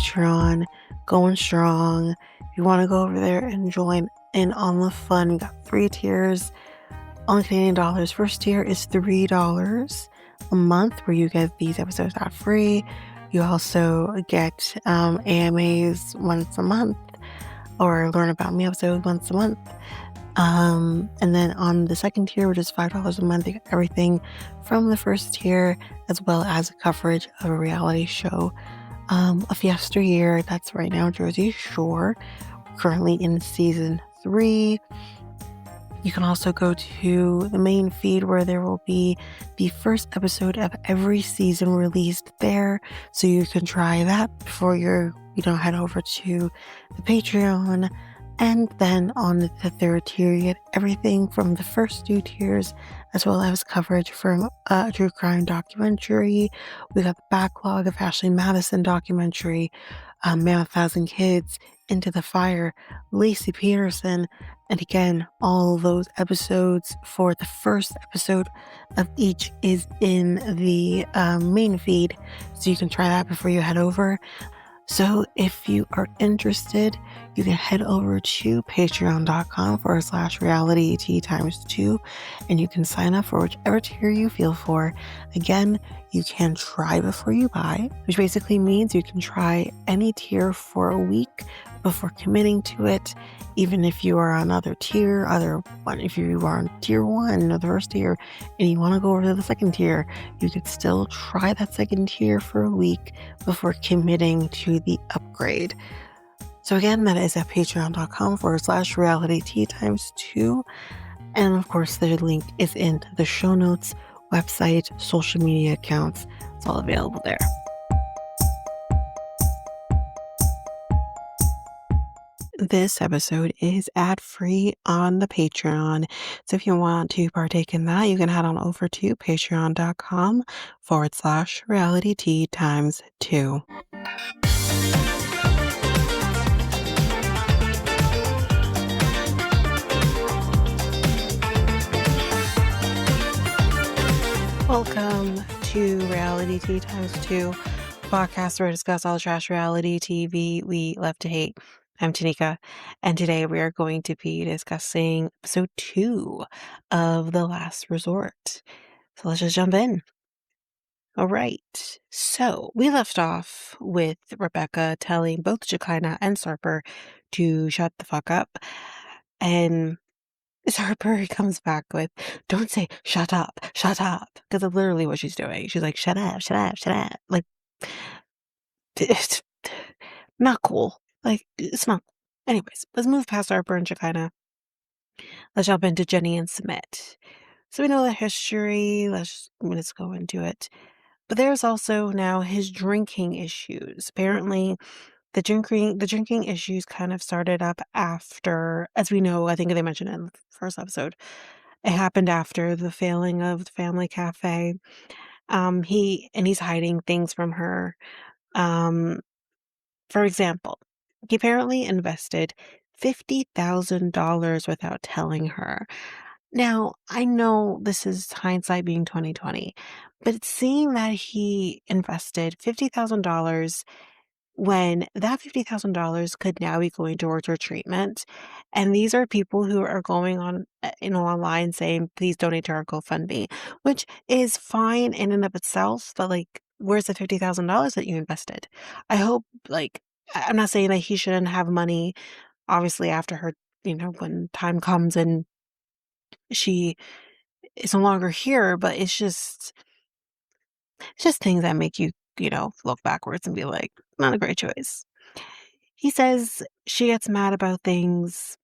Patreon, going strong. If you want to go over there and join in on the fun, we got 3 tiers on Canadian dollars. First tier is $3 a month, where you get these episodes ad free. You also get AMAs once a month, or learn about me episodes once a month. And then on the second tier, which is $5 a month, you get everything from the first tier, as well as coverage of a reality show of yesteryear. That's right now Jersey Shore, currently in season 3. You can also go to the main feed, where there will be the first episode of every season released there, so you can try that before you head over to the Patreon. And then on the third tier, you get everything from the first 2 tiers, as well as coverage from a true crime documentary. We got the backlog of Ashley Madison documentary, Man with 1,000 Kids, Into the Fire, Lacey Peterson, and again, all those episodes for the first episode of each is in the main feed, so you can try that before you head over. So if you are interested, you can head over to patreon.com/realityt times 2, and you can sign up for whichever tier you feel for. Again, you can try before you buy, which basically means you can try any tier for a week before committing to it. Even if you are on other tier, if you are on tier 1 or the first tier and you want to go over to the second tier, you could still try that second tier for a week before committing to the upgrade. So again, that is at patreon.com/realityt times 2. And of course, the link is in the show notes, website, social media accounts. It's all available there. This episode is ad-free on the Patreon. So if you want to partake in that, you can head on over to patreon.com/realityt times 2. Welcome to Reality Tea Times 2, podcast where we discuss all trash reality TV we love to hate. I'm Tanika, and today we are going to be discussing episode 2 of The Last Resort. So let's just jump in. All right, so we left off with Rebecca telling both Shekinah and Sarper to shut the fuck up, and Sarper comes back with, "Don't say shut up," because that's literally what she's doing. She's like, shut up. Like, it's not cool. Like, it's not cool. Anyways, let's move past Sarper and Shekinah. Let's jump into Jenny and Sumit. So we know the history. Let's go into it. But there's also now his drinking issues. Apparently, the drinking issues kind of started up after, as we know, I think they mentioned it in the first episode, it happened after the failing of the family cafe. He's hiding things from her. For example, he apparently invested $50,000 without telling her. Now, I know this is hindsight being 2020, but seeing that he invested $50,000 when that $50,000 could now be going towards her treatment, and these are people who are going on, online saying, "Please donate to our GoFundMe," which is fine in and of itself, but like, where's the $50,000 that you invested? I hope, like, I'm not saying that he shouldn't have money, obviously, after her, when time comes and she is no longer here, but it's just things that make you, look backwards and be like, not a great choice. He says she gets mad about things.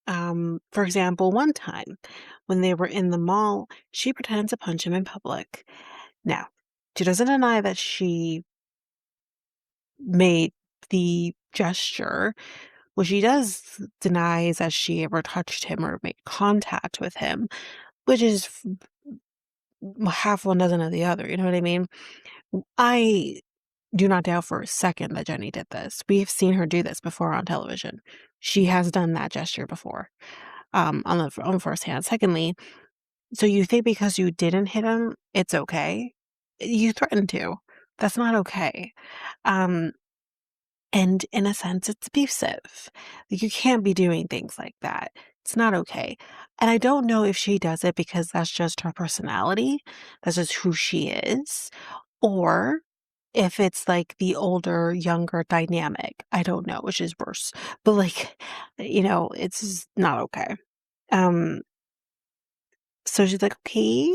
For example, one time when they were in the mall, she pretended to punch him in public. Now, she doesn't deny that she made the gesture. What she does deny is that she ever touched him or made contact with him, which is half one dozen of the other. You know what I mean? I do not doubt for a second that Jenny did this. We have seen her do this before on television. She has done that gesture before, on first hand. Secondly, so you think because you didn't hit him, it's okay? You threatened to. That's not okay. Um, And in a sense, it's abusive. Like, you can't be doing things like that. It's not okay. And I don't know if she does it because that's just her personality, that's just who she is, or if it's like the older, younger dynamic. I don't know, which is worse. But like, it's just not okay. Um, so she's like, "Okay,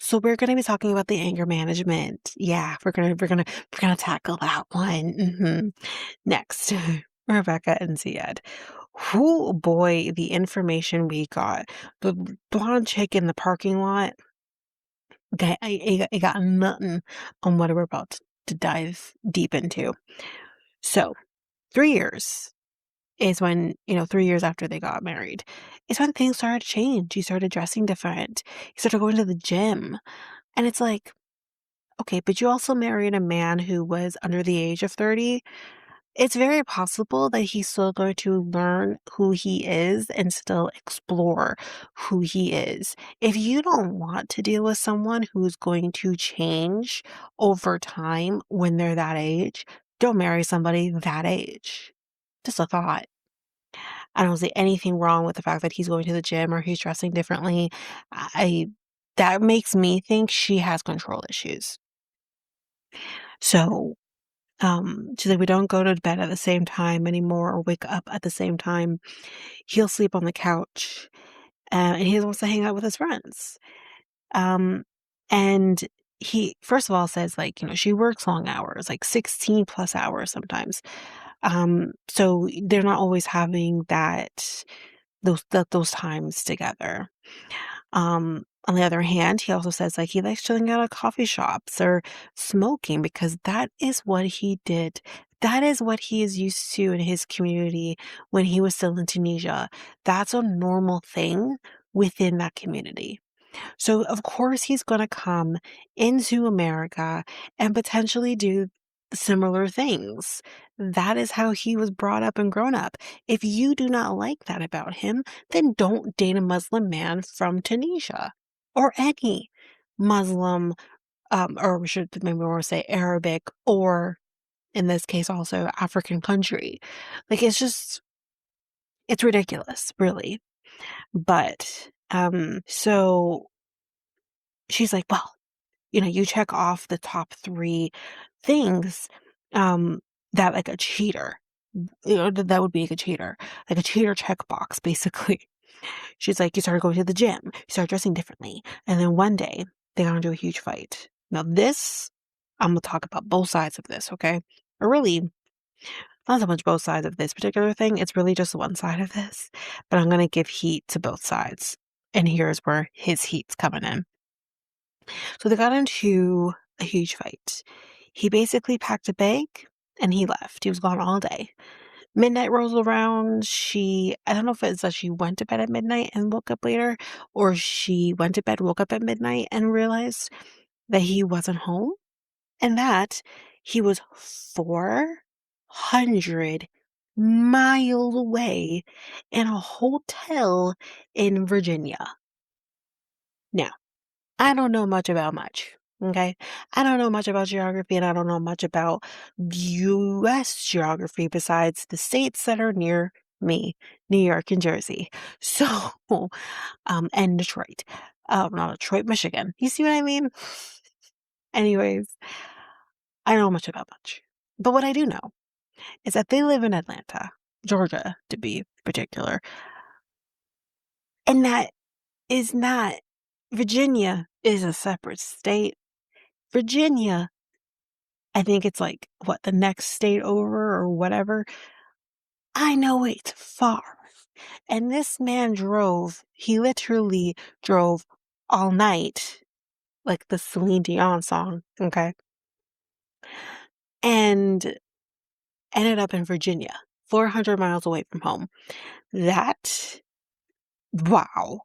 so we're gonna be talking about the anger management. Yeah, we're gonna tackle that one. Next, Rebecca and Zied. Oh boy, the information we got. The blonde chick in the parking lot. Okay, I got nothing on what we're about to dive deep into. So, 3 years is when, 3 years after they got married, is when things started to change. He started dressing different. He started going to the gym. And it's like, okay, but you also married a man who was under the age of 30. It's very possible that he's still going to learn who he is and still explore who he is. If you don't want to deal with someone who's going to change over time when they're that age, don't marry somebody that age. Just a thought. I don't see anything wrong with the fact that he's going to the gym or he's dressing differently. I that makes me think she has control issues. So, she's like, "We don't go to bed at the same time anymore or wake up at the same time. He'll sleep on the couch, and he wants to hang out with his friends." Um, and he, first of all, says, like, she works long hours, like 16 plus hours sometimes. So they're not always having those times together. On the other hand, he also says, like, he likes chilling out at coffee shops or smoking because that is what he did. That is what he is used to in his community when he was still in Tunisia. That's a normal thing within that community. So, of course, he's going to come into America and potentially do similar things. That is how he was brought up and grown up. If you do not like that about him, then don't date a Muslim man from Tunisia or any Muslim, or we should maybe more say Arabic, or in this case, also African country. Like, it's ridiculous, really. But, so she's like, well, you check off the top 3 things, um, that like a cheater, that would be like a cheater, checkbox, basically. She's like, "You started going to the gym, you started dressing differently, and then one day, they got into a huge fight." Now this, I'm gonna talk about both sides of this, okay? Or really, not so much both sides of this particular thing, it's really just one side of this, but I'm gonna give heat to both sides, and here's where his heat's coming in. So they got into a huge fight. He basically packed a bag and he left. He was gone all day. Midnight rolls around. I don't know if it's that she went to bed at midnight and woke up later, or she went to bed, woke up at midnight, and realized that he wasn't home and that he was 400 miles away in a hotel in Virginia. Now, I don't know much about much. Okay. I don't know much about geography and I don't know much about US geography besides the states that are near me, New York and Jersey. So, and Detroit. Not Detroit, Michigan. You see what I mean? Anyways, I don't know much about much. But what I do know is that they live in Atlanta, Georgia, to be particular. And that is not, Virginia is a separate state. Virginia, I think it's like, what, the next state over or whatever. I know it's far. And this man he literally drove all night, like the Celine Dion song, okay? And ended up in Virginia, 400 miles away from home. That, wow.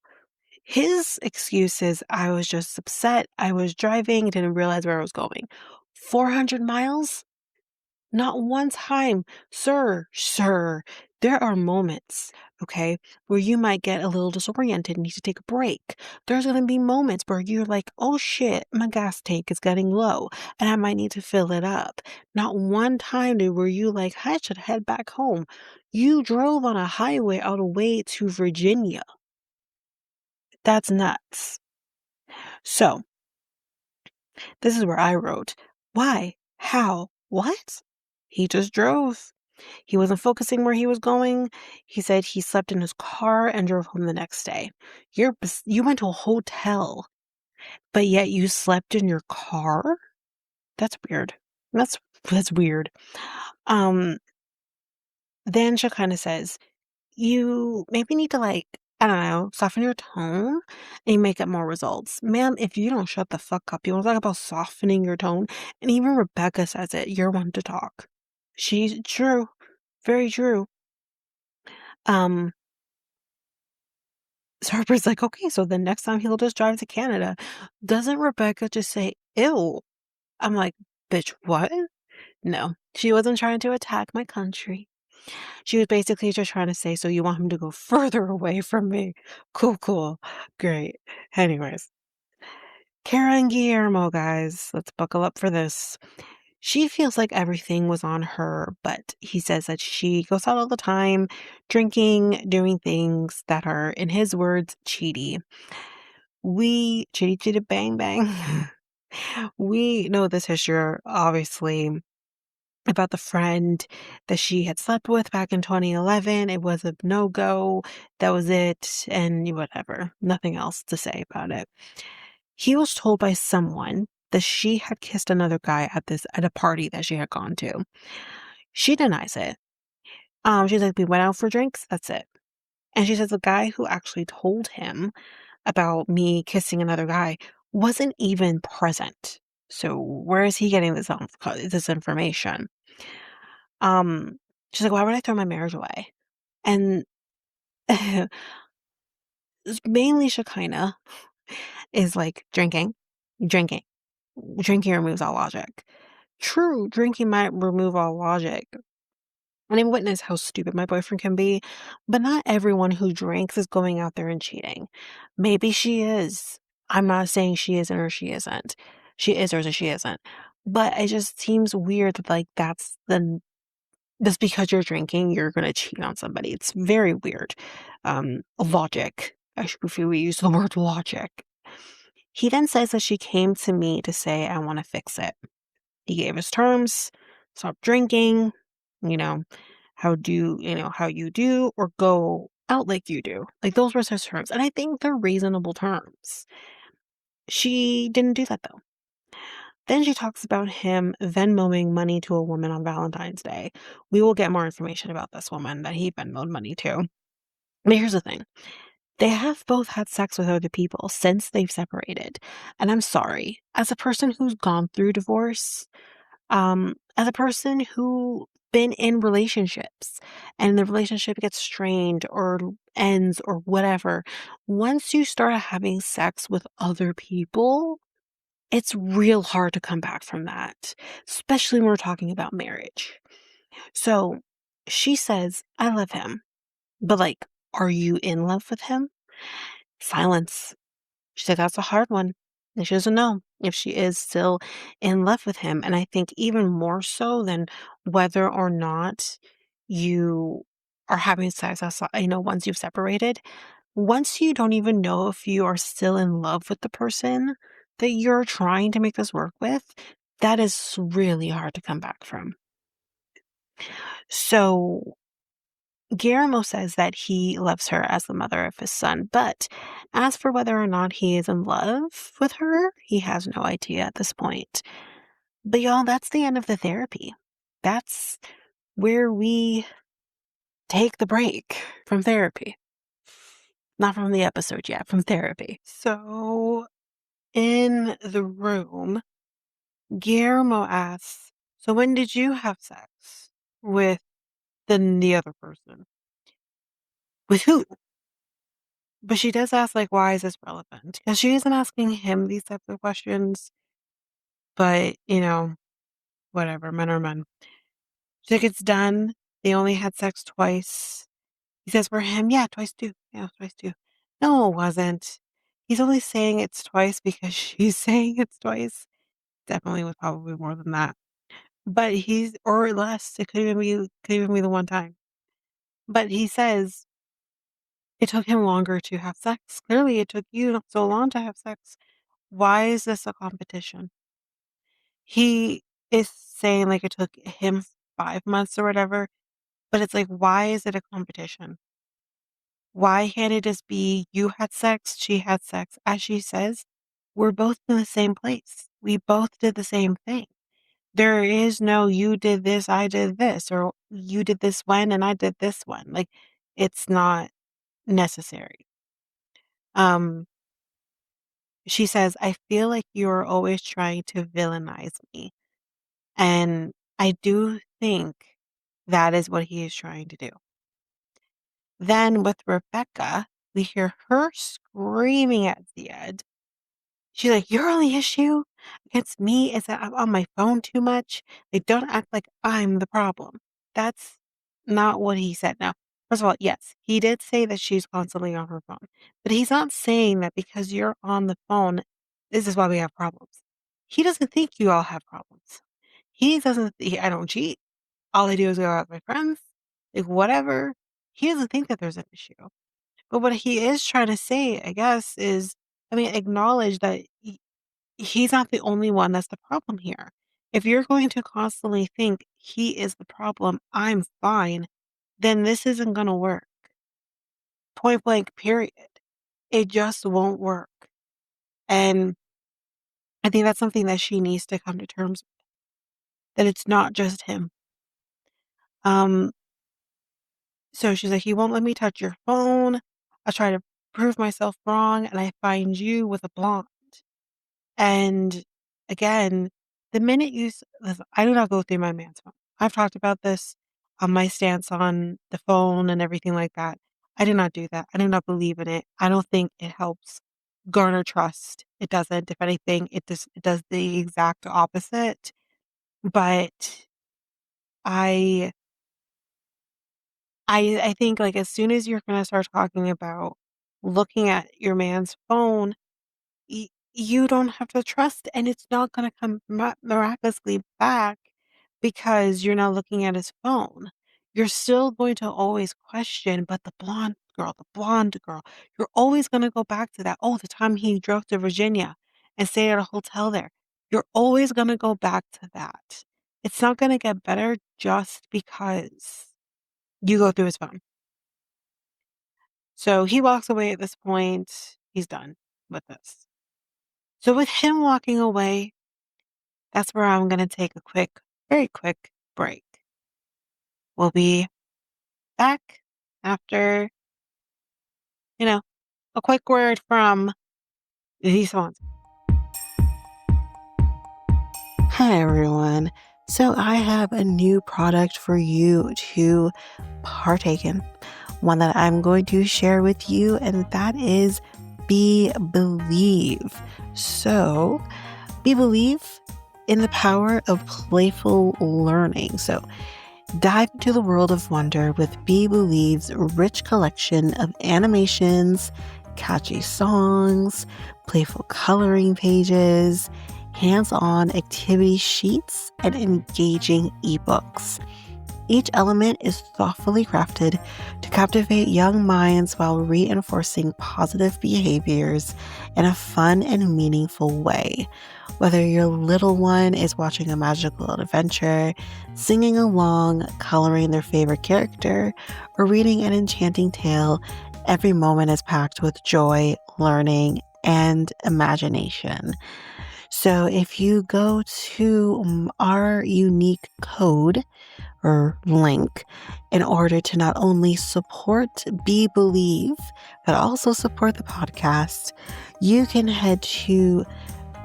His excuse is, I was just upset. I was driving, didn't realize where I was going. 400 miles? Not one time. Sir, There are moments, okay, where you might get a little disoriented and need to take a break. There's gonna be moments where you're like, "Oh shit, my gas tank is getting low and I might need to fill it up." Not one time were you like, "I should head back home." You drove on a highway all the way to Virginia. That's nuts. So, this is where I wrote, "Why? How? What?" He just drove. He wasn't focusing where he was going. He said he slept in his car and drove home the next day. You went to a hotel, but yet you slept in your car? That's weird. That's weird. Um, then Shekinah says, "You maybe need to, like, I don't know, soften your tone and you may get more results." Ma'am, if you don't shut the fuck up, you wanna talk about softening your tone? And even Rebecca says it, you're one to talk. She's true. Very true. Um, So Harper's like, "Okay, so the next time he'll just drive to Canada." Doesn't Rebecca just say, "Ew"? I'm like, "Bitch, what?" No, she wasn't trying to attack my country. She was basically just trying to say, "So you want him to go further away from me? Cool, cool. Great." Anyways, Kara and Guillermo, guys, let's buckle up for this. She feels like everything was on her, but he says that she goes out all the time, drinking, doing things that are, in his words, cheaty. We chitty chitty bang bang. We know this history, obviously, about the friend that she had slept with back in 2011. It was a no-go. That was it, and whatever. Nothing else to say about it. He was told by someone that she had kissed another guy at a party that she had gone to. She denies it. She's like, "We went out for drinks, that's it." And she says the guy who actually told him about me kissing another guy wasn't even present. So where is he getting this information? Um, she's like, "Why would I throw my marriage away?" And it's mainly Shekinah is like drinking, drinking removes all logic. True, drinking might remove all logic. And I witness how stupid my boyfriend can be, but not everyone who drinks is going out there and cheating. Maybe she is. I'm not saying she isn't or she isn't. She is or she isn't. But it just seems weird that like just because you're drinking, you're gonna cheat on somebody. It's very weird. Logic. If we use the word logic. He then says that she came to me to say, "I want to fix it." He gave his terms, stop drinking, you know, how you do or go out like you do. Like those were his terms. And I think they're reasonable terms. She didn't do that though. Then she talks about him Venmoing money to a woman on Valentine's Day. We will get more information about this woman that he Venmoed money to. But here's the thing. They have both had sex with other people since they've separated. And I'm sorry, as a person who's gone through divorce, as a person who been in relationships and the relationship gets strained or ends or whatever, once you start having sex with other people, it's real hard to come back from that, especially when we're talking about marriage. So she says, "I love him," but like, are you in love with him? Silence. She said that's a hard one. And she doesn't know if she is still in love with him. And I think even more so than whether or not you are having sex outside, once you've separated, once you don't even know if you are still in love with the person that you're trying to make this work with, that is really hard to come back from. So Guillermo says that he loves her as the mother of his son, but as for whether or not he is in love with her, he has no idea at this point. But y'all, that's the end of the therapy. That's where we take the break from therapy. Not from the episode yet, from therapy. So in the room, Guillermo asks, "So when did you have sex with the other person?" With who? But she does ask, like, why is this relevant? Because she isn't asking him these types of questions, but, whatever, men are men. She's like, it's done. they only had sex twice. He says for him, yeah, twice too. Yeah, twice too. No, it wasn't. He's only saying it's twice because she's saying it's twice. Definitely was probably more than that. But he's or less. It could even be the one time. But he says it took him longer to have sex. Clearly, it took you so long to have sex. Why is this a competition? He is saying like it took him 5 months or whatever, but it's like, why is it a competition? Why can't it just be you had sex, she had sex? As she says, we're both in the same place. We both did the same thing. There is no you did this, I did this, or you did this one and I did this one. Like it's not necessary. Um, she says, I feel like you're always trying to villainize me. And I do think that is what he is trying to do. Then with Rebecca, we hear her screaming at Zied. She's like, your only issue against me is that I'm on my phone too much. Like, don't act like I'm the problem. That's not what he said. Now, first of all, yes, he did say that she's constantly on her phone, but he's not saying that because you're on the phone, this is why we have problems. He doesn't think you all have problems. He doesn't, I don't cheat. All I do is go out with my friends, like whatever. He doesn't think that there's an issue. But what he is trying to say, I guess, is, I mean, acknowledge that he's not the only one that's the problem here. If you're going to constantly think he is the problem, I'm fine, then this isn't going to work. Point blank, period. It just won't work. And I think that's something that she needs to come to terms with, that it's not just him. Um, so she's like, he won't let me touch your phone. I try to prove myself wrong, and I find you with a blonde. And again, the minute listen, I do not go through my man's phone. I've talked about this on my stance on the phone and everything like that. I do not do that. I do not believe in it. I don't think it helps garner trust. It doesn't. If anything, it does the exact opposite. But I I think like as soon as you're gonna start talking about looking at your man's phone, you don't have to trust, and it's not gonna come miraculously back because you're not looking at his phone. You're still going to always question, but the blonde girl, you're always gonna go back to that. Oh, the time he drove to Virginia and stayed at a hotel there. You're always gonna go back to that. It's not gonna get better just because you go through his phone. So he walks away at this point. He's done with this. So with him walking away, that's where I'm going to take a very quick break. We'll be back after, a quick word from these sponsors. Hi, everyone. So I have a new product for you to partake in, one that I'm going to share with you, and that is Be Believe. So Be Believe in the power of playful learning. So dive into the world of wonder with Be Believe's rich collection of animations, catchy songs, playful coloring pages, hands-on activity sheets, and engaging ebooks. Each element is thoughtfully crafted to captivate young minds while reinforcing positive behaviors in a fun and meaningful way. Whether your little one is watching a magical adventure, singing along, coloring their favorite character, or reading an enchanting tale, every moment is packed with joy, learning, and imagination. So if you go to our unique code or link in order to not only support Be Believe, but also support the podcast, you can head to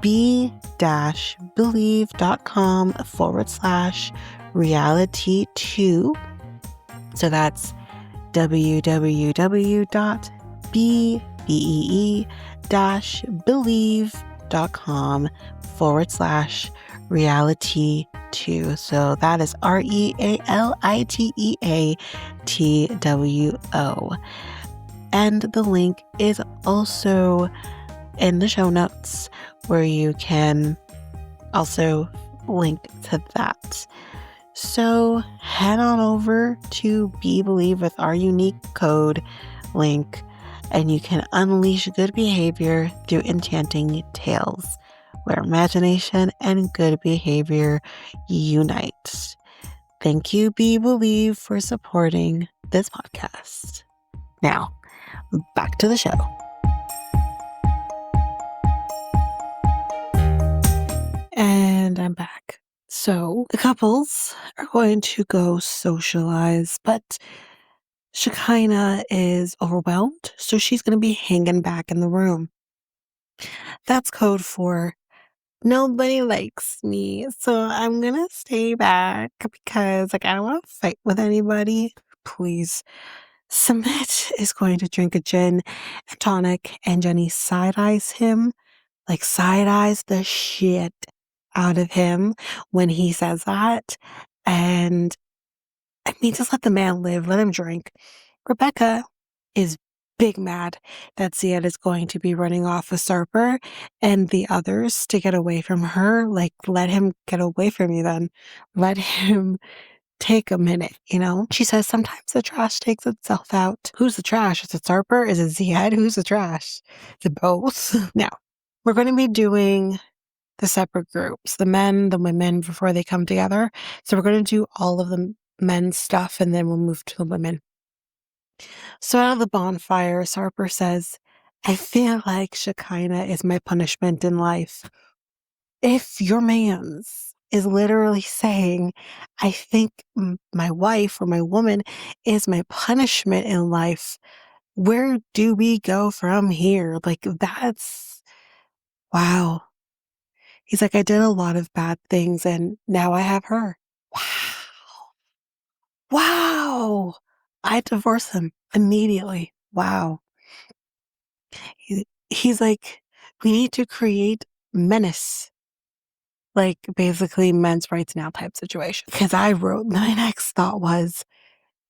be-believe.com/reality2. So that's www.believe.com/reality2. Realitwo. So that is REALITEATWO. And the link is also in the show notes where you can also link to that. So head on over to Be Believe with our unique code link, and you can unleash good behavior through enchanting tales, where imagination and good behavior unite. Thank you, Be Believe, for supporting this podcast. Now, back to the show. And I'm back. So the couples are going to go socialize, but Shekinah is overwhelmed, so she's going to be hanging back in the room. That's code for nobody likes me, so I'm going to stay back because I don't want to fight with anybody. Please. Sumit is going to drink a gin and tonic, and Jenny side-eyes him, side-eyes the shit out of him when he says that. And I mean, just let the man live, let him drink. Rebecca is big mad that Zied is going to be running off with Sarper and the others to get away from her. Let him get away from you then. Let him take a minute, She says sometimes the trash takes itself out. Who's the trash? Is it Sarper? Is it Zied? Who's the trash? Is it both? Now, we're going to be doing the separate groups, the men, the women, before they come together. So we're going to do all of the men's stuff, and then we'll move to the women. So out of the bonfire, Sarper says, I feel like Shekinah is my punishment in life. If your man's is literally saying, I think my wife or my woman is my punishment in life, where do we go from here? That's, wow. He's like, I did a lot of bad things and now I have her. Wow. Wow. I divorce him immediately. Wow. He's like, we need to create menace. Basically men's rights now type situation. Because I wrote, my next thought was,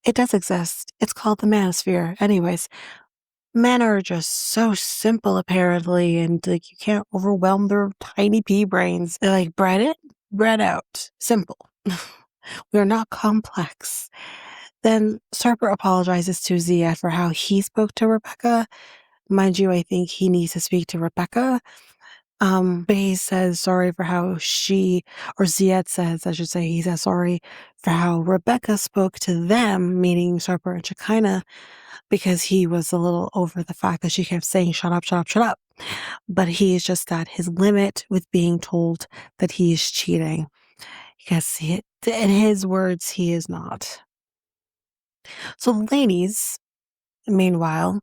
it does exist. It's called the manosphere. Anyways, men are just so simple apparently, and you can't overwhelm their tiny pea brains. They're bread out. Simple. We are not complex. Then Sarper apologizes to Zied for how he spoke to Rebecca. Mind you, I think he needs to speak to Rebecca. But he says sorry for how Zied says, I should say, he says sorry for how Rebecca spoke to them, meaning Sarper and Shekinah, because he was a little over the fact that she kept saying, shut up, shut up, shut up. But he is just at his limit with being told that he is cheating. Yes, in his words, he is not. So the ladies, meanwhile,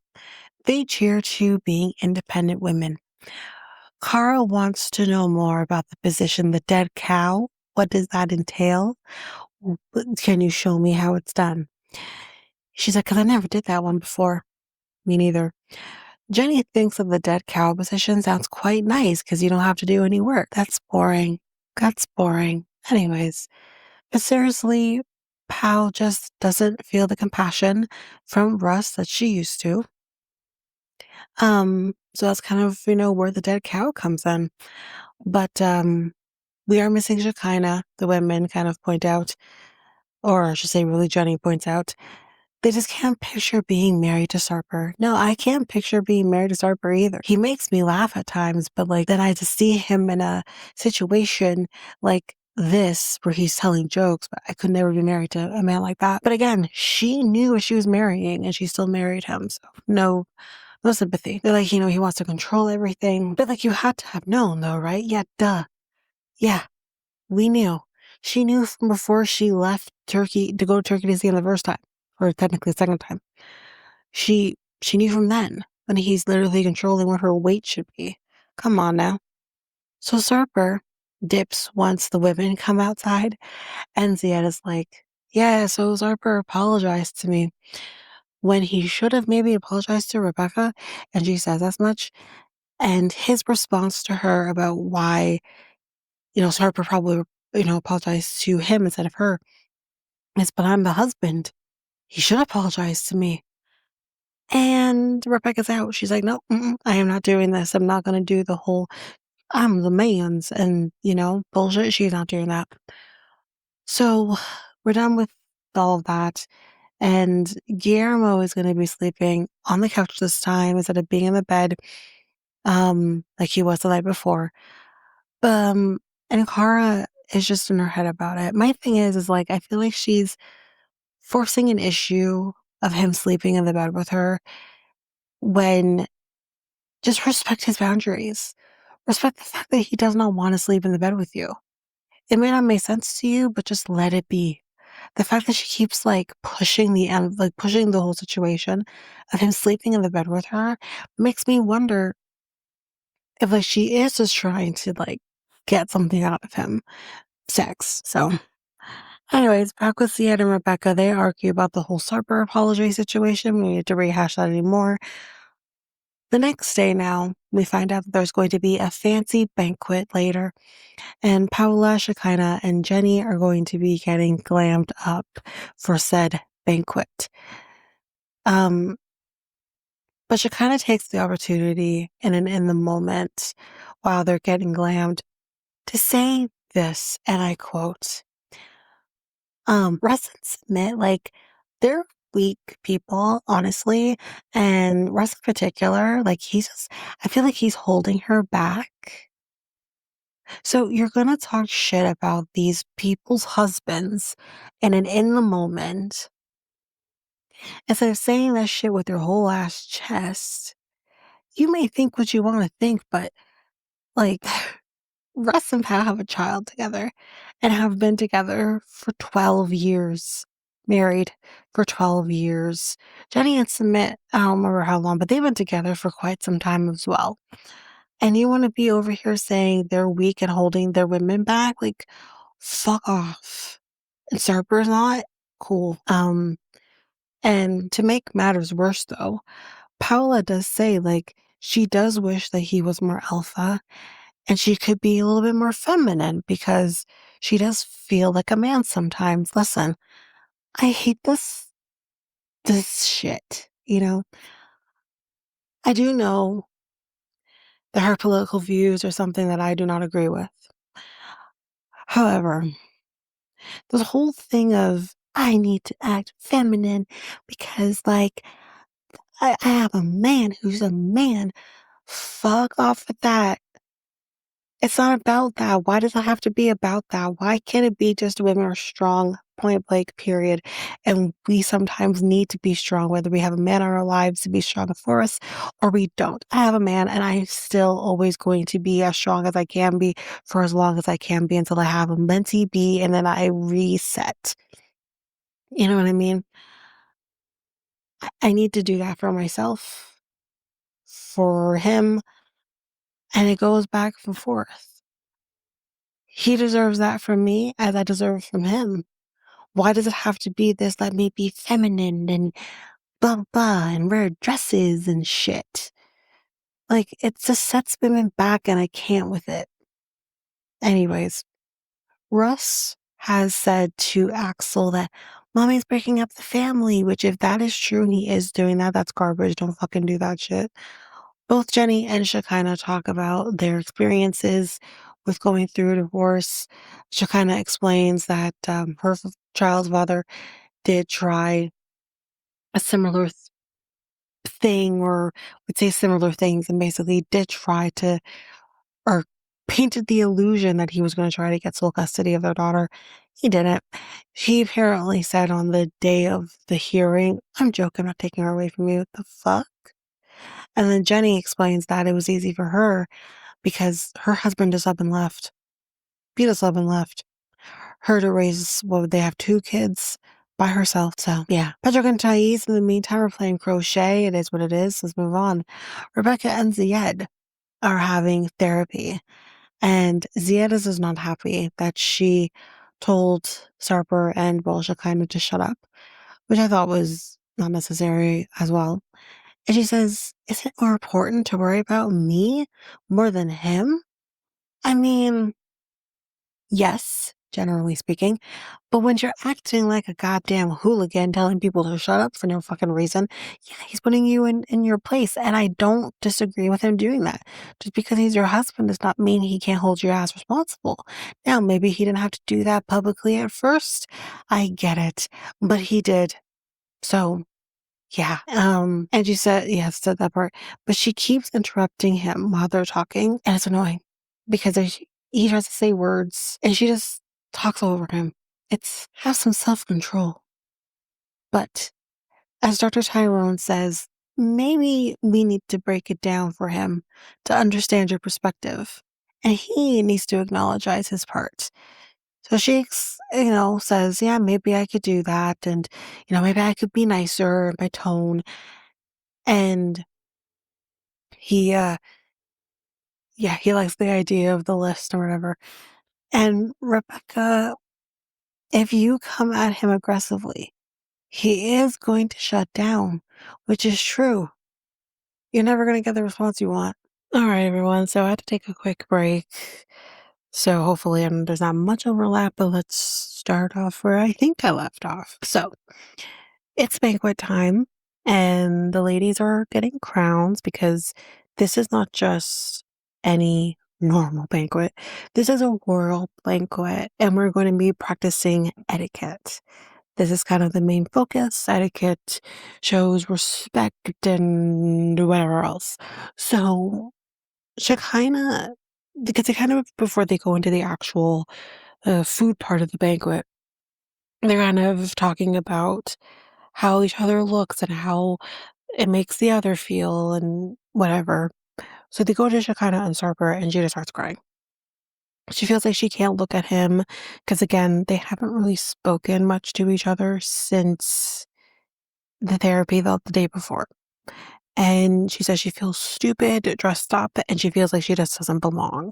they cheer to being independent women. Carl wants to know more about the position, the dead cow. What does that entail? Can you show me how it's done? She's like, because I never did that one before. Me neither. Jenny thinks that the dead cow position sounds quite nice because you don't have to do any work. That's boring. Anyways, but seriously, Pal just doesn't feel the compassion from Russ that she used to. So that's kind of, where the dead cow comes in. But we are missing Shekinah, the women kind of point out, or I should say really Jenny points out, they just can't picture being married to Sarper. No, I can't picture being married to Sarper either. He makes me laugh at times, but then I just see him in a situation like this where he's telling jokes, but I could never be married to a man like that. But again, she knew what she was marrying and she still married him. So no sympathy. They're like, he wants to control everything. But you had to have known though, right? Yeah, duh. Yeah, we knew. She knew from before she left Turkey to go to Turkey to see him the first time. Or technically the second time. She knew from then when he's literally controlling what her weight should be. Come on now. So Sarper dips once the women come outside, and Zied is like, yeah, so Sarper apologized to me when he should have maybe apologized to Rebecca, and she says as much. And his response to her about why, Sarper probably apologize to him instead of her. It's, but I'm the husband. He should apologize to me. And Rebecca's out. She's like, no, I am not doing this. I'm not going to do the whole, I'm the man's and, bullshit. She's not doing that. So we're done with all of that. And Guillermo is going to be sleeping on the couch this time instead of being in the bed, like he was the night before. And Cara is just in her head about it. My thing is like, I feel like she's forcing an issue of him sleeping in the bed with her when just respect his boundaries. Respect the fact that he does not want to sleep in the bed with you. It may not make sense to you, but just let it be. The fact that she keeps like pushing pushing the whole situation of him sleeping in the bed with her makes me wonder if like she is just trying to like get something out of him. Sex. So anyways, back with Zied and Rebecca, they argue about the whole Sarper apology situation. We need to rehash that anymore. The next day now, we find out that there's going to be a fancy banquet later, and Paula, Shekinah, and Jenny are going to be getting glammed up for said banquet. But Shekinah takes the opportunity in the moment while they're getting glammed to say this, and I quote, Russ and Sumit, like, they're weak people, honestly. And Russ in particular, like, I feel like he's holding her back. So you're gonna talk shit about these people's husbands in the moment. Instead of saying that shit with your whole ass chest, you may think what you want to think, but like, Russ and Pat have a child together and have been together for 12 years, married for 12 years. Jenny and Sumit, I don't remember how long, but they've been together for quite some time as well. And you want to be over here saying they're weak and holding their women back? Like, fuck off. And Sarper's not cool. And to make matters worse though, Paula does say like she does wish that he was more alpha and she could be a little bit more feminine because she does feel like a man sometimes. Listen, I hate this shit, I do know that her political views are something that I do not agree with. However, the whole thing of I need to act feminine because like I have a man who's a man. Fuck off with that. It's not about that. Why does it have to be about that? Why can't it be just women are strong, point blank, period? And we sometimes need to be strong, whether we have a man in our lives to be strong for us or we don't. I have a man and I'm still always going to be as strong as I can be for as long as I can be until I have a mentee be and then I reset. You know what I mean? I need to do that for myself, for him, and it goes back and forth. He deserves that from me as I deserve from him. Why does it have to be this? Let me be feminine and blah, blah, blah, and wear dresses and shit. Like, it just sets women back and I can't with it. Anyways, Russ has said to Axel that mommy's breaking up the family, which if that is true and he is doing that, that's garbage. Don't fucking do that shit. Both Jenny and Shekinah talk about their experiences with going through a divorce. Shekinah explains that her child's father did try a similar thing, or would say similar things, and basically did try to, or painted the illusion that he was going to try to get sole custody of their daughter. He didn't. He apparently said on the day of the hearing, I'm joking, I'm not taking her away from you. What the fuck? And then Jenny explains that it was easy for her because her husband just up and left. He just up and left. Her to raise, what would they have, 2 kids by herself. So, yeah. Patrick and Thais, in the meantime, are playing crochet. It is what it is. Let's move on. Rebecca and Zied are having therapy. And Zied is not happy that she told Sarper and Bolsha kind of to shut up, which I thought was not necessary as well. And she says, is it more important to worry about me more than him? I mean, yes, generally speaking. But when you're acting like a goddamn hooligan, telling people to shut up for no fucking reason, yeah, he's putting you in your place. And I don't disagree with him doing that. Just because he's your husband does not mean he can't hold you as responsible. Now, maybe he didn't have to do that publicly at first. I get it. But he did. So yeah. And she said, yeah, said that part. But she keeps interrupting him while they're talking. And it's annoying because he tries to say words and she just talks over him. It's have some self control. But as Dr. Tyrone says, maybe we need to break it down for him to understand your perspective. And he needs to acknowledge his part. So she, says, yeah, maybe I could do that. And, maybe I could be nicer in my tone. And he, yeah, he likes the idea of the list or whatever. And Rebecca, if you come at him aggressively, he is going to shut down, which is true. You're never going to get the response you want. All right, everyone. So I had to take a quick break. So hopefully there's not much overlap, but let's start off where I think I left off. So it's banquet time, and the ladies are getting crowns because this is not just any normal banquet. This is a royal banquet, and we're going to be practicing etiquette. This is kind of the main focus. Etiquette shows respect and whatever else. So, Shekinah, because they kind of, before they go into the actual food part of the banquet, they're kind of talking about how each other looks and how it makes the other feel and whatever. So they go to Shekinah and Sarper and Jada starts crying. She feels like she can't look at him because, again, they haven't really spoken much to each other since the therapy the day before. And she says she feels stupid, dressed up, and she feels like she just doesn't belong.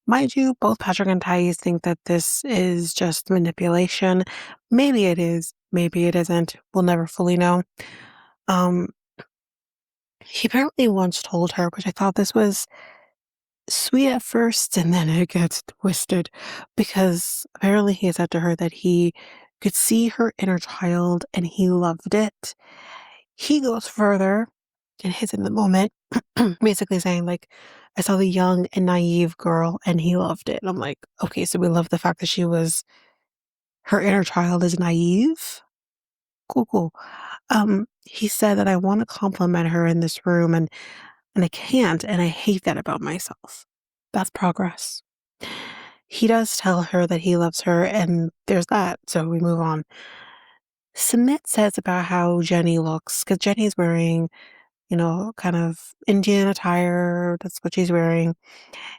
Mind you, both Patrick and Thais think that this is just manipulation. Maybe it is, maybe it isn't. We'll never fully know. Um, he apparently once told her, which I thought this was sweet at first, and then it gets twisted, because apparently he said to her that he could see her inner child and he loved it. He goes further and hits in the moment, basically saying, like, I saw the young and naive girl and he loved it. And I'm like, okay, so we love the fact that her inner child is naive. Cool, cool. He said that I want to compliment her in this room and I can't, and I hate that about myself. That's progress. He does tell her that he loves her, and there's that, so we move on. Sumit says about how Jenny looks, because Jenny's wearing, kind of Indian attire. That's what she's wearing.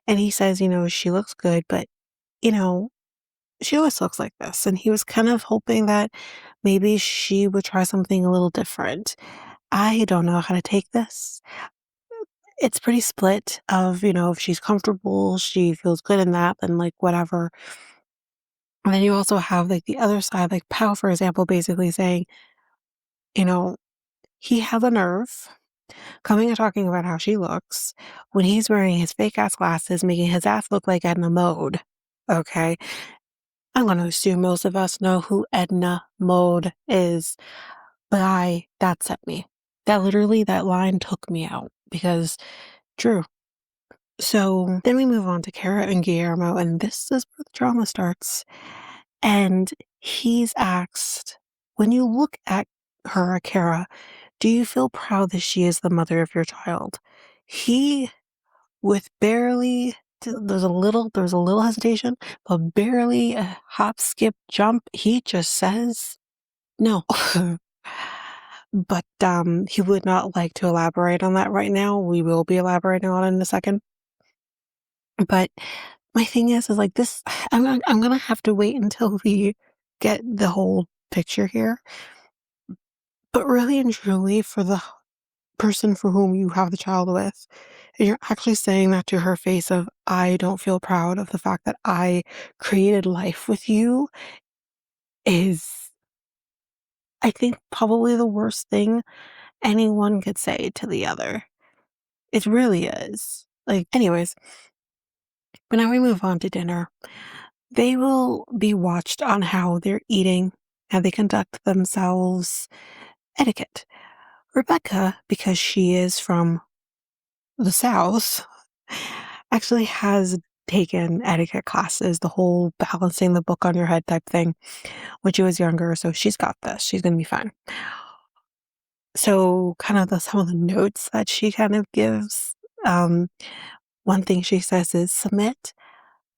And he says, she looks good, but, you know, she always looks like this. And he was kind of hoping that maybe she would try something a little different. I don't know how to take this. It's pretty split of, if she's comfortable, she feels good in that, then like whatever. And then you also have like the other side, like Pal, for example, basically saying, you know, he has a nerve coming and talking about how she looks when he's wearing his fake ass glasses, making his ass look like Edna Mode. Okay. I'm going to assume most of us know who Edna Mode is, but that set me. That line took me out because true. So then we move on to Kara and Guillermo, and this is where the drama starts. And he's asked, when you look at her, Kara, do you feel proud that she is the mother of your child? He, with barely, there's a little hesitation, but barely a hop, skip, jump, he just says no. But he would not like to elaborate on that right now. We will be elaborating on it in a second. But my thing is like this, I'm gonna have to wait until we get the whole picture here. But really and truly, for the person for whom you have the child with, and you're actually saying that to her face of, I don't feel proud of the fact that I created life with you, is, I think, probably the worst thing anyone could say to the other. It really is. Like, anyways, but now we move on to dinner. They will be watched on how they're eating, how they conduct themselves, etiquette. Rebecca, because she is from the South, actually has taken etiquette classes, the whole balancing the book on your head type thing when she was younger. So she's got this. She's going to be fine. So, kind of some of the notes that she kind of gives. Um, One thing she says is, Sumit,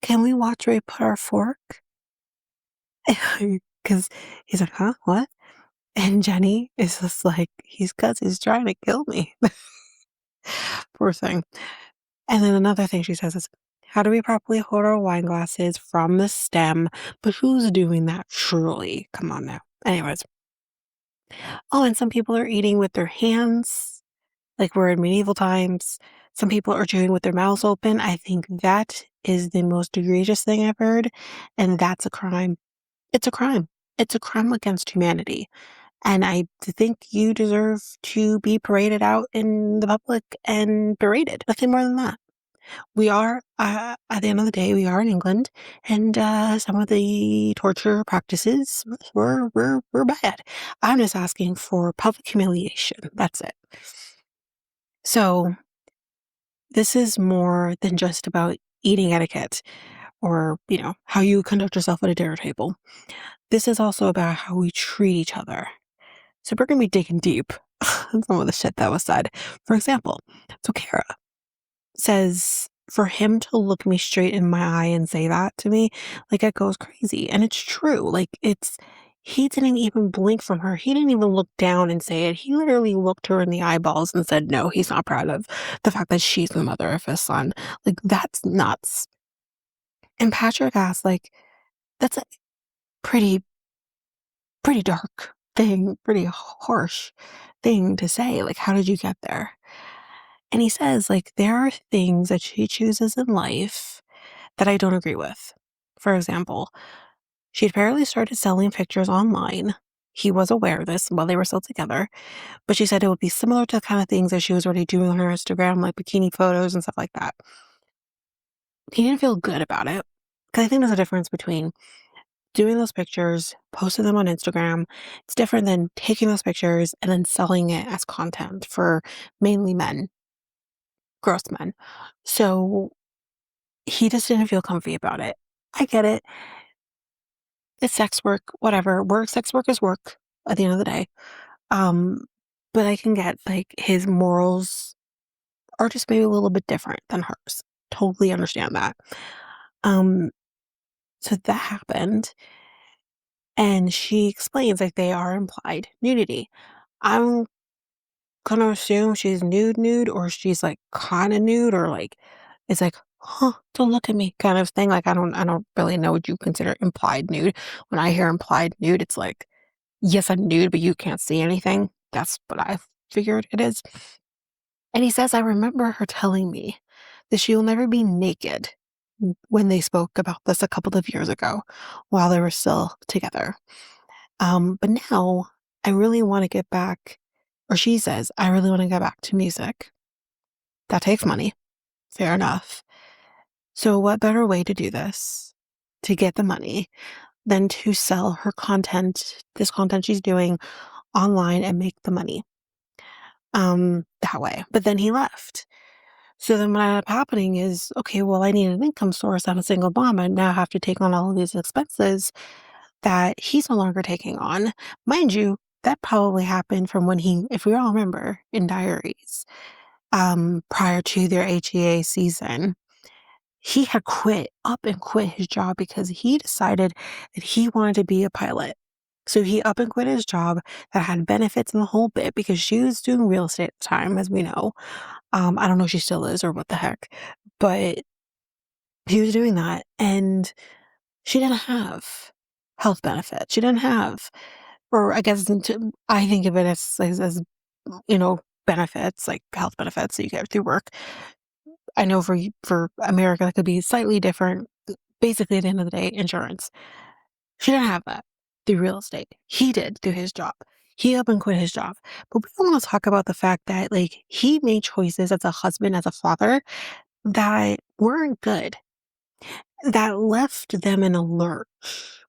can we watch where we put our fork? Because he's like, huh? What? And Jenny is just like, he's trying to kill me. Poor thing. And then another thing she says is, how do we properly hold our wine glasses from the stem? But who's doing that truly? Come on now. Anyways. Oh, and some people are eating with their hands, like we're in medieval times. Some people are chewing with their mouths open. I think that is the most egregious thing I've heard. And that's a crime. It's a crime. It's a crime against humanity. And I think you deserve to be paraded out in the public and berated. Nothing more than that. We are, at the end of the day, we are in England, and some of the torture practices were bad. I'm just asking for public humiliation. That's it. So this is more than just about eating etiquette or, how you conduct yourself at a dinner table. This is also about how we treat each other. So we're going to be digging deep on some of the shit that was said. For example, so Kara says for him to look me straight in my eye and say that to me, like it goes crazy. And it's true. He didn't even blink from her. He didn't even look down and say it. He literally looked her in the eyeballs and said, no, he's not proud of the fact that she's the mother of his son. Like, that's nuts. And Patrick asked, that's a pretty, pretty dark thing, pretty harsh thing to say. Like, how did you get there? And he says, there are things that she chooses in life that I don't agree with. For example, she'd apparently started selling pictures online. He was aware of this while they were still together, but she said it would be similar to the kind of things that she was already doing on her Instagram, like bikini photos and stuff like that. He didn't feel good about it, because I think there's a difference between doing those pictures, posting them on Instagram. It's different than taking those pictures and then selling it as content for mainly men, gross men. So he just didn't feel comfy about it. I get it. It's sex work, whatever. Sex work is work at the end of the day. Um, but I can get his morals are just maybe a little bit different than hers. Totally understand that. Um, so that happened, and she explains they are implied nudity. I'm gonna assume she's nude, or she's kind of nude, or it's huh, don't look at me kind of thing. I don't really know what you consider implied nude. When I hear implied nude, it's yes, I'm nude, but you can't see anything. That's what I figured it is. And he says, I remember her telling me that she will never be naked when they spoke about this a couple of years ago while they were still together. But now I really want to get back, or she says, I really want to get back to music. That takes money. Fair enough. So what better way to do this, to get the money, than to sell her content, this content she's doing online, and make the money that way. But then he left. So then what ended up happening is, okay, well, I need an income source. I'm a single mom. I now have to take on all of these expenses that he's no longer taking on. Mind you, that probably happened from when if we all remember in Diaries, prior to their HEA season, he had up and quit his job because he decided that he wanted to be a pilot. So he up and quit his job that had benefits and the whole bit, because she was doing real estate at the time, as we know. I don't know if she still is or what the heck, but he was doing that, and she didn't have health benefits. She didn't have, or I guess I think of it as benefits, like health benefits that you get through work. I know for America that could be slightly different. Basically, at the end of the day, insurance. She didn't have that through real estate. He did through his job. He up and quit his job. But we don't want to talk about the fact that he made choices as a husband, as a father, that weren't good. that left them in a lurch.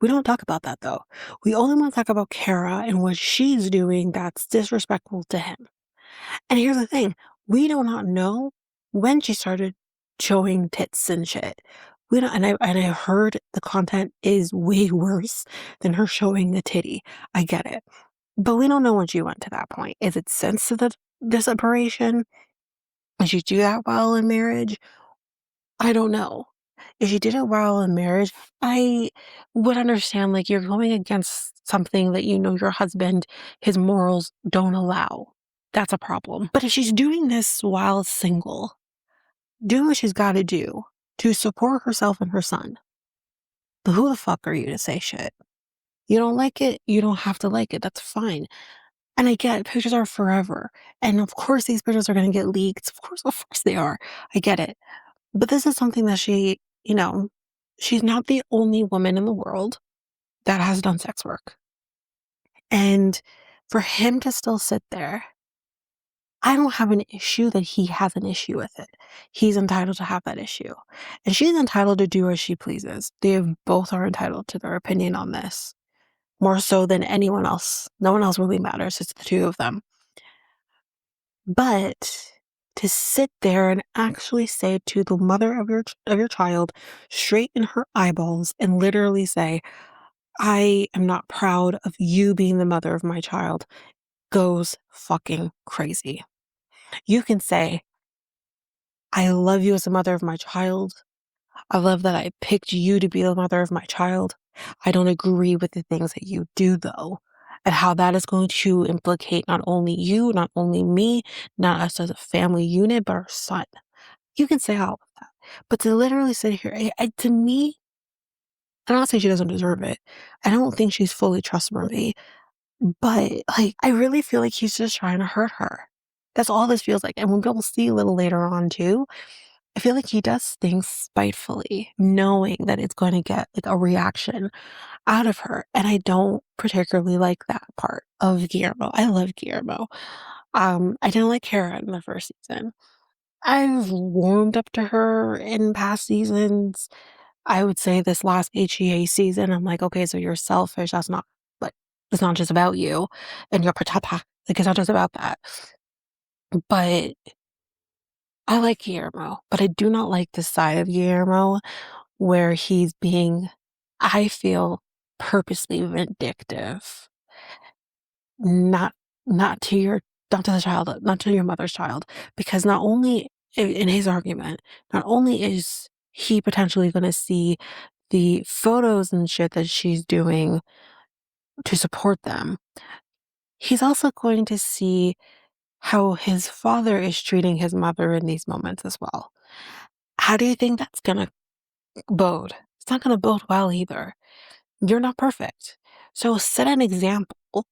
We don't talk about that though. We only want to talk about Kara and what she's doing that's disrespectful to him. And here's the thing, we do not know when she started showing tits and shit. We don't, and I heard the content is way worse than her showing the titty. I get it. But we don't know when she went to that point. Is it since the separation? Did she do that while in marriage? I don't know. If she did it while in marriage, I would understand, like, you're going against something that you know your husband, his morals don't allow. That's a problem. But if she's doing this while single, doing what she's got to do to support herself and her son, but who the fuck are you to say shit? You don't like it, you don't have to like it. That's fine. And I get pictures are forever. And of course, these pictures are going to get leaked. Of course they are. I get it. But this is something that she, she's not the only woman in the world that has done sex work. And for him to still sit there, I don't have an issue that he has an issue with it. He's entitled to have that issue. And she's entitled to do as she pleases. Both are entitled to their opinion on this, more so than anyone else. No one else really matters. It's the two of them. But to sit there and actually say to the mother of your child straight in her eyeballs and literally say, I am not proud of you being the mother of my child, goes fucking crazy. You can say, I love you as the mother of my child. I love that I picked you to be the mother of my child. I don't agree with the things that you do, though, and how that is going to implicate not only you, not only me, not us as a family unit, but our son. You can say all of that. But to literally sit here, to me, I'm not saying she doesn't deserve it. I don't think she's fully trustworthy. But, like, I really feel like he's just trying to hurt her. That's all this feels like. And we'll see a little later on, too. I feel like he does things spitefully, knowing that it's going to get, like, a reaction out of her. And I don't particularly like that part of Guillermo. I love Guillermo. I didn't like Kara in the first season. I've warmed up to her in past seasons. I would say this last HEA season, I'm like, okay, so you're selfish. That's not, like, it's not just about you and your patata. Like, it's not just about that. But I like Guillermo, but I do not like the side of Guillermo where he's being, I feel, purposely vindictive. Not, not to your, not to the child, not to your mother's child, because not only in his argument, not only is he potentially going to see the photos and shit that she's doing to support them, he's also going to see how his father is treating his mother in these moments as well. How do you think that's going to bode? It's not going to bode well either. You're not perfect. So set an example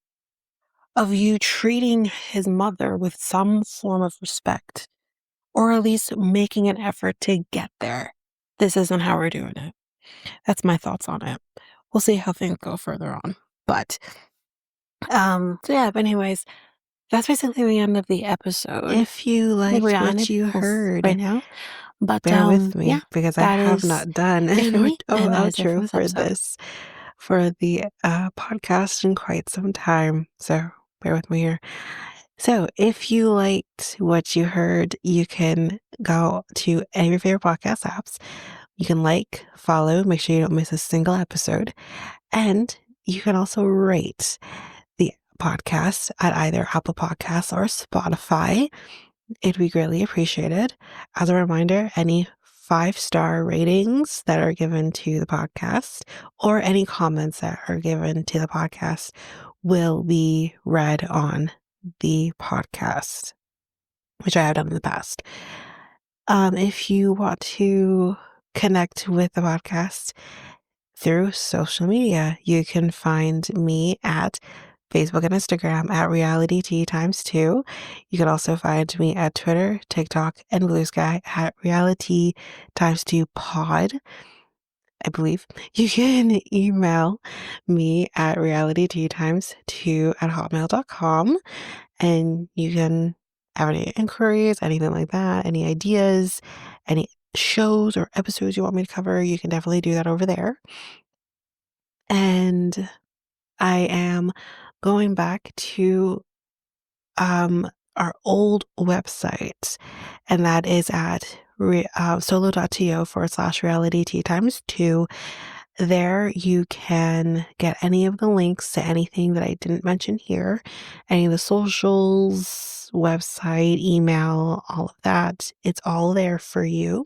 of you treating his mother with some form of respect, or at least making an effort to get there. This isn't how we're doing it. That's my thoughts on it. We'll see how things go further on. But, but anyways, that's basically the end of the episode. If you liked what you heard right now, but bear with me, yeah, because I have not done an outro for this, for the podcast in quite some time. So bear with me here. So if you liked what you heard, you can go to any of your favorite podcast apps. You can follow, make sure you don't miss a single episode. And you can also rate the podcast at either Apple Podcasts or Spotify. It'd be greatly appreciated. As a reminder, any 5-star ratings that are given to the podcast or any comments that are given to the podcast will be read on the podcast, which I have done in the past. If you want to connect with the podcast through social media, you can find me at Facebook and Instagram at realityt2. You can also find me at Twitter, TikTok, and Blue Sky at realityt2pod. I believe you can email me at realityt2 at hotmail.com, and you can have any inquiries, anything like that, any ideas, any shows or episodes you want me to cover, you can definitely do that over there. And I am going back to our old website, and that is at solo.to/reality tea times 2. There you can get any of the links to anything that I didn't mention here, any of the socials, website, email, all of that. It's all there for you.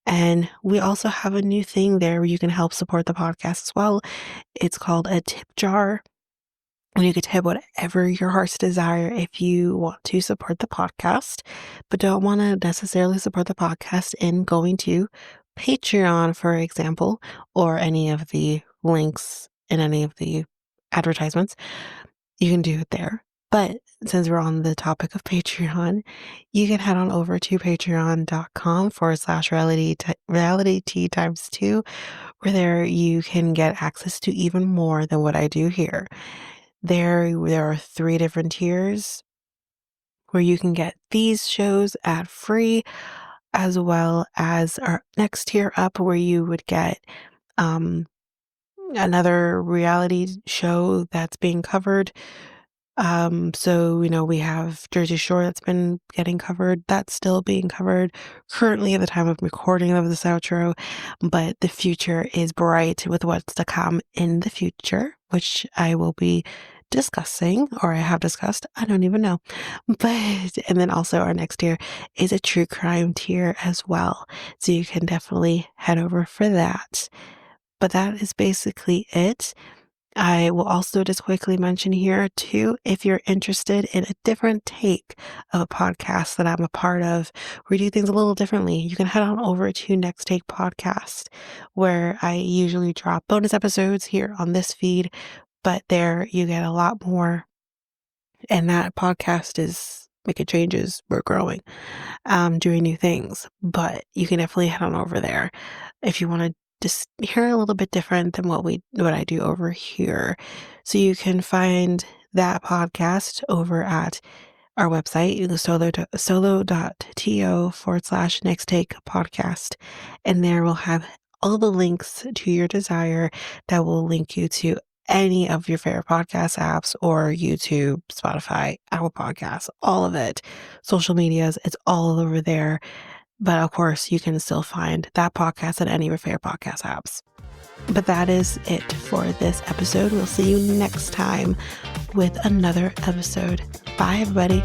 And we also have a new thing there where you can help support the podcast as well. It's called a tip jar. And you can tip whatever your heart's desire if you want to support the podcast, but don't want to necessarily support the podcast in going to Patreon, for example, or any of the links in any of the advertisements. You can do it there. But since we're on the topic of Patreon, you can head on over to patreon.com/reality tea times 2, where there you can get access to even more than what I do here. There are 3 different tiers where you can get these shows ad free, as well as our next tier up where you would get another reality show that's being covered. So, we have Jersey Shore that's been getting covered. That's still being covered currently at the time of recording of this outro, but the future is bright with what's to come in the future, which I will be discussing, or I have discussed. I don't even know. And then also our next tier is a true crime tier as well. So you can definitely head over for that. But that is basically it. I will also just quickly mention here too, if you're interested in a different take of a podcast that I'm a part of, we do things a little differently, you can head on over to Next Take Podcast, where I usually drop bonus episodes here on this feed, but there you get a lot more. And that podcast is making changes. We're growing, doing new things, but you can definitely head on over there if you want to just hear a little bit different than what I do over here. So you can find that podcast over at our website, solo.to/next take podcast. And there we'll have all the links to your desire that will link you to any of your favorite podcast apps or YouTube, Spotify, Apple Podcasts, all of it. Social medias, it's all over there. But of course, you can still find that podcast at any of your favorite podcast apps. But that is it for this episode. We'll see you next time with another episode. Bye, everybody.